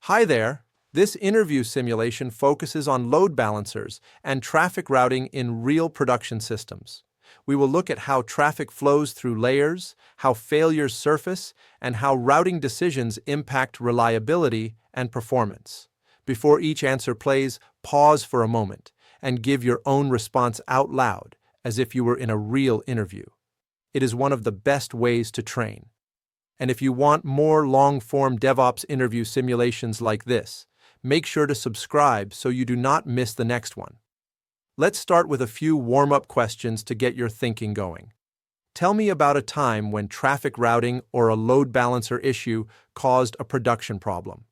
Hi there. This interview simulation focuses on load balancers and traffic routing in real production systems. We will look at how traffic flows through layers, how failures surface, and how routing decisions impact reliability and performance. Before each answer plays, pause for a moment and give your own response out loud, as if you were in a real interview. It is one of the best ways to train. And if you want more long-form DevOps interview simulations like this, make sure to subscribe so you do not miss the next one. Let's start with a few warm-up questions to get your thinking going. Tell me about a time when traffic routing or a load balancer issue caused a production problem.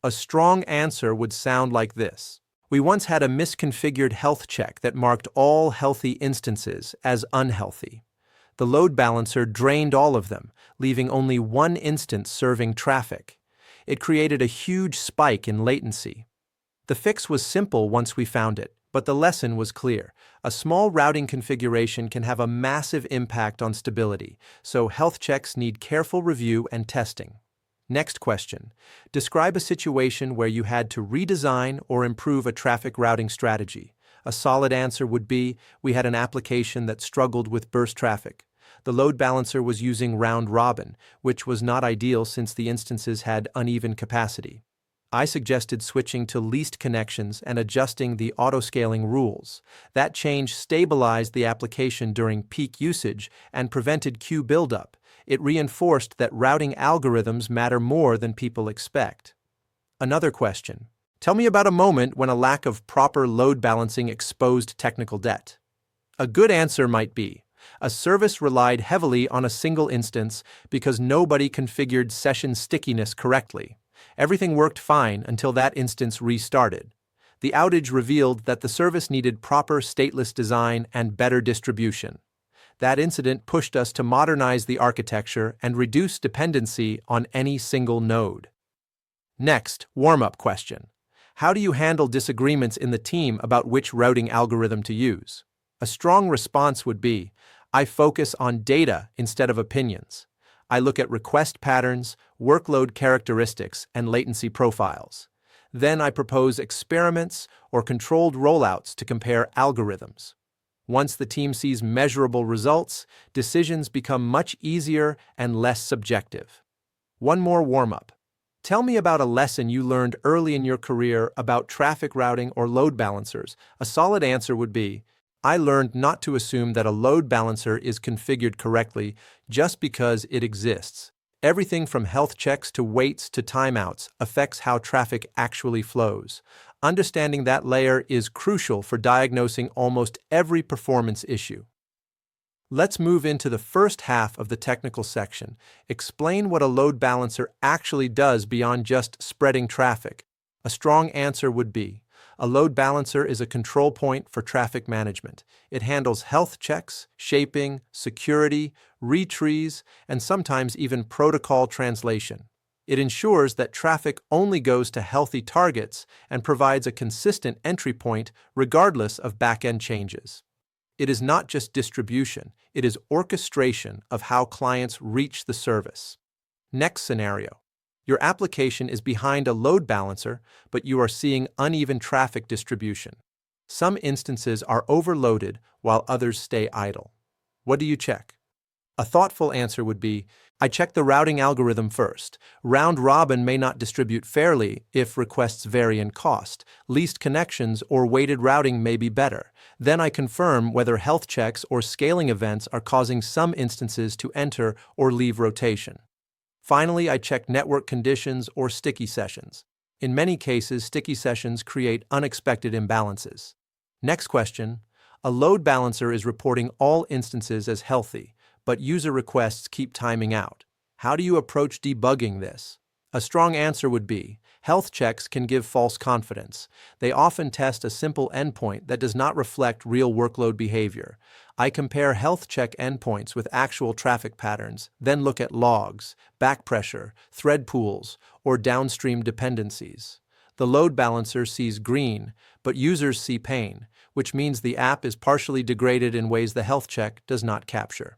A strong answer would sound like this. We once had a misconfigured health check that marked all healthy instances as unhealthy. The load balancer drained all of them, leaving only one instance serving traffic. It created a huge spike in latency. The fix was simple once we found it, but the lesson was clear. A small routing configuration can have a massive impact on stability, so health checks need careful review and testing. Next question. Describe a situation where you had to redesign or improve a traffic routing strategy. A solid answer would be, we had an application that struggled with burst traffic. The load balancer was using round robin, which was not ideal since the instances had uneven capacity. I suggested switching to least connections and adjusting the auto-scaling rules. That change stabilized the application during peak usage and prevented queue buildup. It reinforced that routing algorithms matter more than people expect. Another question. Tell me about a moment when a lack of proper load balancing exposed technical debt. A good answer might be, a service relied heavily on a single instance because nobody configured session stickiness correctly. Everything worked fine until that instance restarted. The outage revealed that the service needed proper stateless design and better distribution. That incident pushed us to modernize the architecture and reduce dependency on any single node. Next, warm-up question. How do you handle disagreements in the team about which routing algorithm to use? A strong response would be, I focus on data instead of opinions. I look at request patterns, workload characteristics, and latency profiles. Then I propose experiments or controlled rollouts to compare algorithms. Once the team sees measurable results, decisions become much easier and less subjective. One more warm-up. Tell me about a lesson you learned early in your career about traffic routing or load balancers. A solid answer would be, I learned not to assume that a load balancer is configured correctly just because it exists. Everything from health checks to waits to timeouts affects how traffic actually flows. Understanding that layer is crucial for diagnosing almost every performance issue. Let's move into the first half of the technical section. Explain what a load balancer actually does beyond just spreading traffic. A strong answer would be, a load balancer is a control point for traffic management. It handles health checks, shaping, security, retries, and sometimes even protocol translation. It ensures that traffic only goes to healthy targets and provides a consistent entry point regardless of back-end changes. It is not just distribution, it is orchestration of how clients reach the service. Next scenario. Your application is behind a load balancer, but you are seeing uneven traffic distribution. Some instances are overloaded while others stay idle. What do you check? A thoughtful answer would be, I check the routing algorithm first. Round robin may not distribute fairly if requests vary in cost. Least connections or weighted routing may be better. Then I confirm whether health checks or scaling events are causing some instances to enter or leave rotation. Finally, I check network conditions or sticky sessions. In many cases, sticky sessions create unexpected imbalances. Next question. A load balancer is reporting all instances as healthy, but user requests keep timing out. How do you approach debugging this? A strong answer would be, health checks can give false confidence. They often test a simple endpoint that does not reflect real workload behavior. I compare health check endpoints with actual traffic patterns, then look at logs, back pressure, thread pools, or downstream dependencies. The load balancer sees green, but users see pain, which means the app is partially degraded in ways the health check does not capture.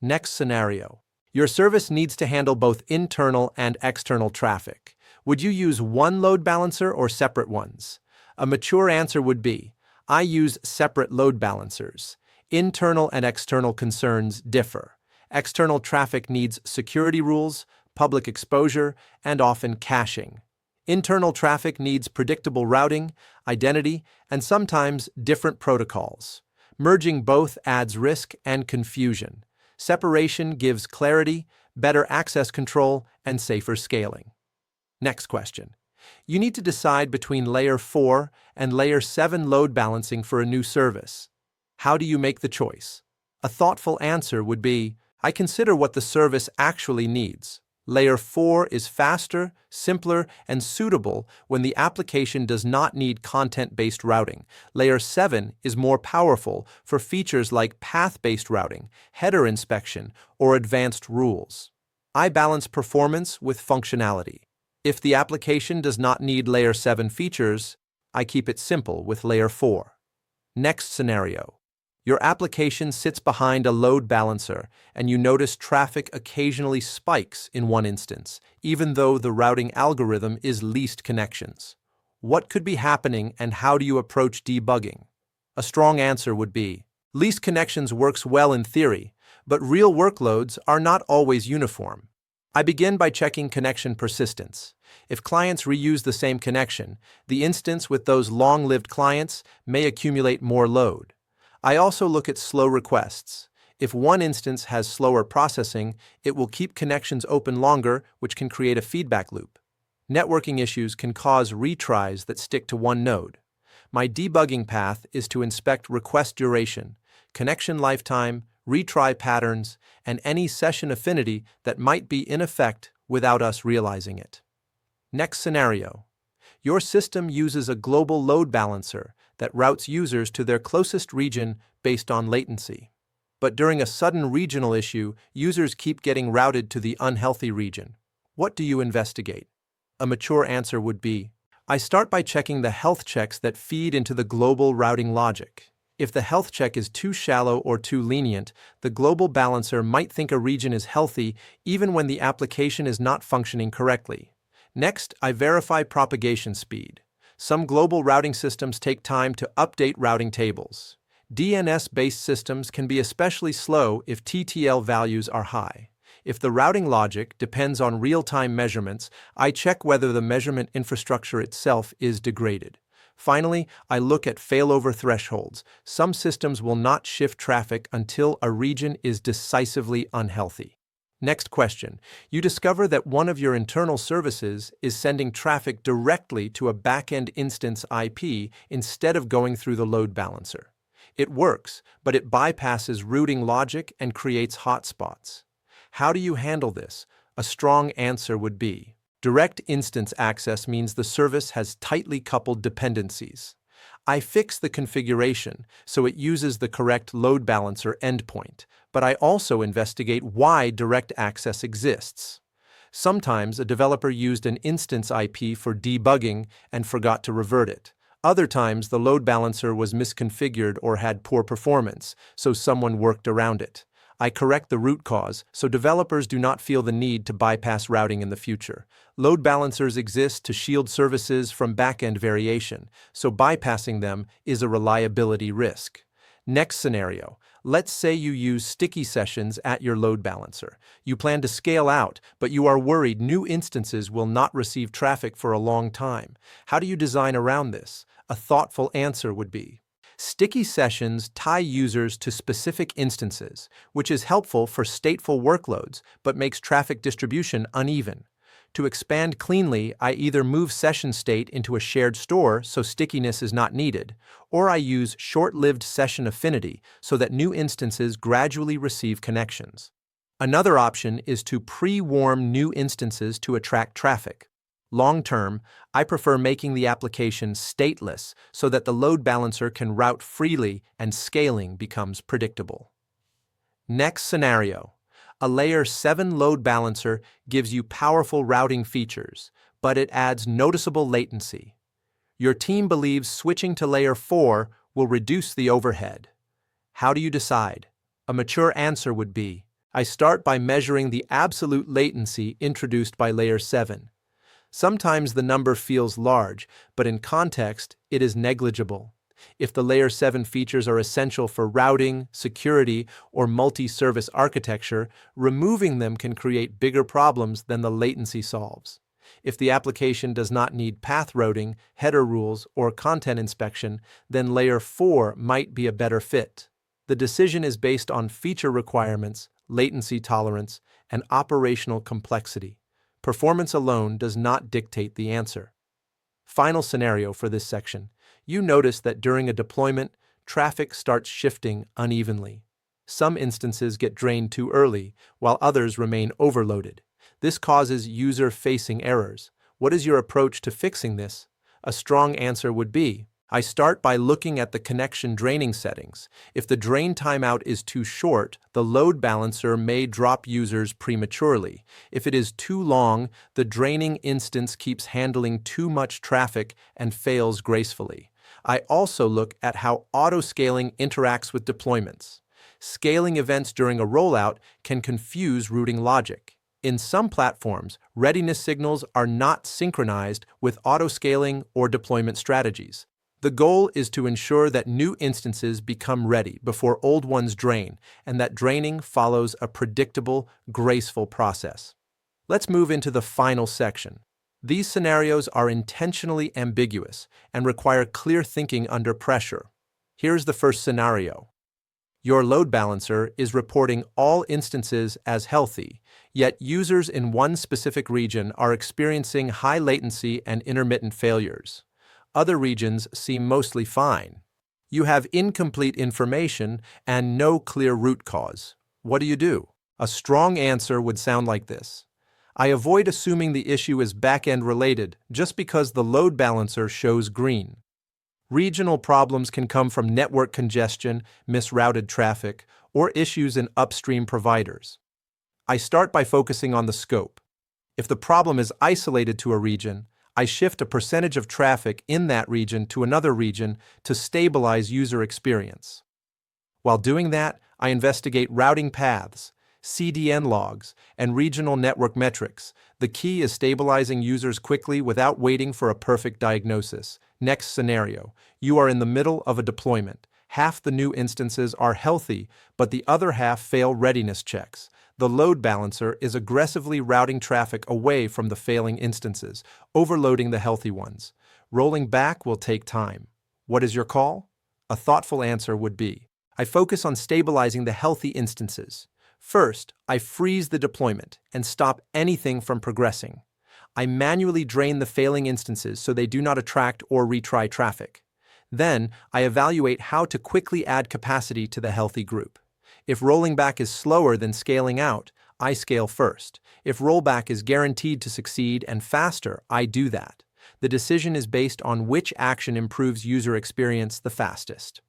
Next scenario. Your service needs to handle both internal and external traffic. Would you use one load balancer or separate ones? A mature answer would be, I use separate load balancers. Internal and external concerns differ. External traffic needs security rules, public exposure, and often caching. Internal traffic needs predictable routing, identity, and sometimes different protocols. Merging both adds risk and confusion. Separation gives clarity, better access control, and safer scaling. Next question. You need to decide between Layer 4 and Layer 7 load balancing for a new service. How do you make the choice? A thoughtful answer would be, I consider what the service actually needs. Layer 4 is faster, simpler, and suitable when the application does not need content-based routing. Layer 7 is more powerful for features like path-based routing, header inspection, or advanced rules. I balance performance with functionality. If the application does not need Layer 7 features, I keep it simple with Layer 4. Next scenario. Your application sits behind a load balancer, and you notice traffic occasionally spikes in one instance, even though the routing algorithm is least connections. What could be happening, and how do you approach debugging? A strong answer would be, least connections works well in theory, but real workloads are not always uniform. I begin by checking connection persistence. If clients reuse the same connection, the instance with those long-lived clients may accumulate more load. I also look at slow requests. If one instance has slower processing, it will keep connections open longer, which can create a feedback loop. Networking issues can cause retries that stick to one node. My debugging path is to inspect request duration, connection lifetime, retry patterns, and any session affinity that might be in effect without us realizing it. Next scenario. Your system uses a global load balancer that routes users to their closest region based on latency. But during a sudden regional issue, users keep getting routed to the unhealthy region. What do you investigate? A mature answer would be, I start by checking the health checks that feed into the global routing logic. If the health check is too shallow or too lenient, the global balancer might think a region is healthy even when the application is not functioning correctly. Next, I verify propagation speed. Some global routing systems take time to update routing tables. DNS-based systems can be especially slow if TTL values are high. If the routing logic depends on real-time measurements, I check whether the measurement infrastructure itself is degraded. Finally, I look at failover thresholds. Some systems will not shift traffic until a region is decisively unhealthy. Next question. You discover that one of your internal services is sending traffic directly to a backend instance IP instead of going through the load balancer. It works, but it bypasses routing logic and creates hotspots. How do you handle this? A strong answer would be, direct instance access means the service has tightly coupled dependencies. I fix the configuration so it uses the correct load balancer endpoint, but I also investigate why direct access exists. Sometimes a developer used an instance IP for debugging and forgot to revert it. Other times the load balancer was misconfigured or had poor performance, so someone worked around it. I correct the root cause so developers do not feel the need to bypass routing in the future. Load balancers exist to shield services from backend variation, so bypassing them is a reliability risk. Next scenario. Let's say you use sticky sessions at your load balancer. You plan to scale out, but you are worried new instances will not receive traffic for a long time. How do you design around this? A thoughtful answer would be, sticky sessions tie users to specific instances, which is helpful for stateful workloads but makes traffic distribution uneven. To expand cleanly, I either move session state into a shared store so stickiness is not needed, or I use short-lived session affinity so that new instances gradually receive connections. Another option is to pre-warm new instances to attract traffic. Long-term, I prefer making the application stateless so that the load balancer can route freely and scaling becomes predictable. Next scenario. A Layer 7 load balancer gives you powerful routing features, but it adds noticeable latency. Your team believes switching to Layer 4 will reduce the overhead. How do you decide? A mature answer would be, I start by measuring the absolute latency introduced by Layer 7. Sometimes the number feels large, but in context, it is negligible. If the Layer 7 features are essential for routing, security, or multi-service architecture, removing them can create bigger problems than the latency solves. If the application does not need path routing, header rules, or content inspection, then Layer 4 might be a better fit. The decision is based on feature requirements, latency tolerance, and operational complexity. Performance alone does not dictate the answer. Final scenario for this section. You notice that during a deployment, traffic starts shifting unevenly. Some instances get drained too early, while others remain overloaded. This causes user-facing errors. What is your approach to fixing this? A strong answer would be, I start by looking at the connection draining settings. If the drain timeout is too short, the load balancer may drop users prematurely. If it is too long, the draining instance keeps handling too much traffic and fails gracefully. I also look at how auto-scaling interacts with deployments. Scaling events during a rollout can confuse routing logic. In some platforms, readiness signals are not synchronized with auto-scaling or deployment strategies. The goal is to ensure that new instances become ready before old ones drain, and that draining follows a predictable, graceful process. Let's move into the final section. These scenarios are intentionally ambiguous and require clear thinking under pressure. Here's the first scenario. Your load balancer is reporting all instances as healthy, yet users in one specific region are experiencing high latency and intermittent failures. Other regions seem mostly fine. You have incomplete information and no clear root cause. What do? A strong answer would sound like this. I avoid assuming the issue is back-end related just because the load balancer shows green. Regional problems can come from network congestion, misrouted traffic, or issues in upstream providers. I start by focusing on the scope. If the problem is isolated to a region, I shift a percentage of traffic in that region to another region to stabilize user experience. While doing that, I investigate routing paths, CDN logs, and regional network metrics. The key is stabilizing users quickly without waiting for a perfect diagnosis. Next scenario. You are in the middle of a deployment. Half the new instances are healthy, but the other half fail readiness checks. The load balancer is aggressively routing traffic away from the failing instances, overloading the healthy ones. Rolling back will take time. What is your call? A thoughtful answer would be, I focus on stabilizing the healthy instances. First, I freeze the deployment and stop anything from progressing. I manually drain the failing instances so they do not attract or retry traffic. Then, I evaluate how to quickly add capacity to the healthy group. If rolling back is slower than scaling out, I scale first. If rollback is guaranteed to succeed and faster, I do that. The decision is based on which action improves user experience the fastest.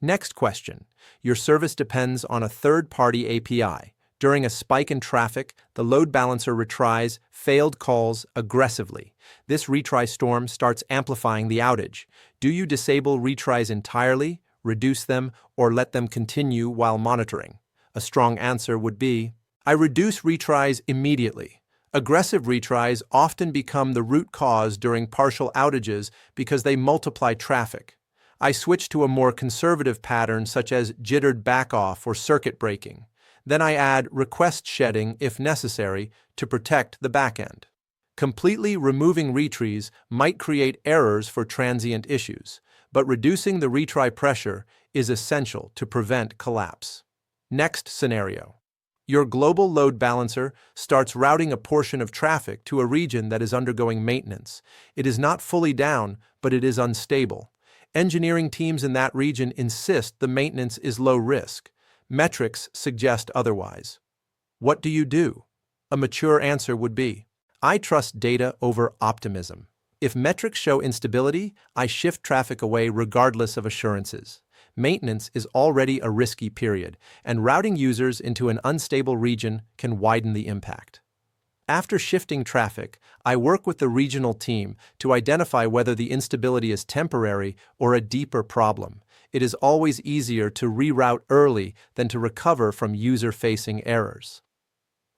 Next question. Your service depends on a third-party API. During a spike in traffic, the load balancer retries failed calls aggressively. This retry storm starts amplifying the outage. Do you disable retries entirely, reduce them, or let them continue while monitoring? A strong answer would be, I reduce retries immediately. Aggressive retries often become the root cause during partial outages because they multiply traffic. I switch to a more conservative pattern such as jittered backoff or circuit breaking. Then I add request shedding if necessary to protect the backend. Completely removing retries might create errors for transient issues, but reducing the retry pressure is essential to prevent collapse. Next scenario. Your global load balancer starts routing a portion of traffic to a region that is undergoing maintenance. It is not fully down, but it is unstable. Engineering teams in that region insist the maintenance is low risk. Metrics suggest otherwise. What do? A mature answer would be, I trust data over optimism. If metrics show instability, I shift traffic away regardless of assurances. Maintenance is already a risky period, and routing users into an unstable region can widen the impact. After shifting traffic, I work with the regional team to identify whether the instability is temporary or a deeper problem. It is always easier to reroute early than to recover from user-facing errors.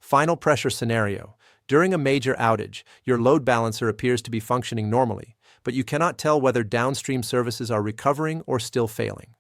Final pressure scenario. During a major outage, your load balancer appears to be functioning normally, but you cannot tell whether downstream services are recovering or still failing.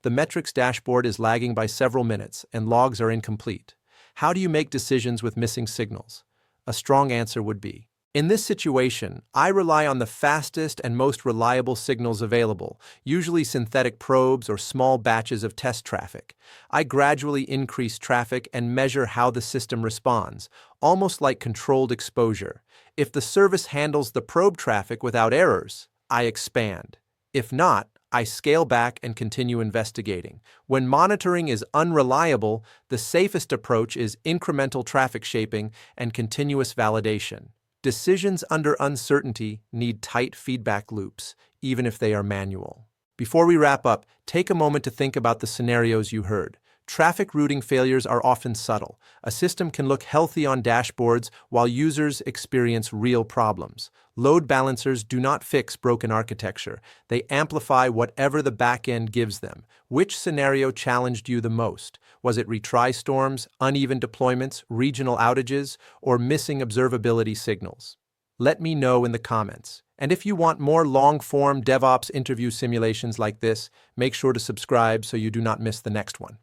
The metrics dashboard is lagging by several minutes and logs are incomplete. How do you make decisions with missing signals? A strong answer would be, in this situation, I rely on the fastest and most reliable signals available, usually synthetic probes or small batches of test traffic. I gradually increase traffic and measure how the system responds, almost like controlled exposure. If the service handles the probe traffic without errors, I expand. If not, I scale back and continue investigating. When monitoring is unreliable, the safest approach is incremental traffic shaping and continuous validation. Decisions under uncertainty need tight feedback loops, even if they are manual. Before we wrap up, take a moment to think about the scenarios you heard. Traffic routing failures are often subtle. A system can look healthy on dashboards while users experience real problems. Load balancers do not fix broken architecture. They amplify whatever the backend gives them. Which scenario challenged you the most? Was it retry storms, uneven deployments, regional outages, or missing observability signals? Let me know in the comments. And if you want more long-form DevOps interview simulations like this, make sure to subscribe so you do not miss the next one.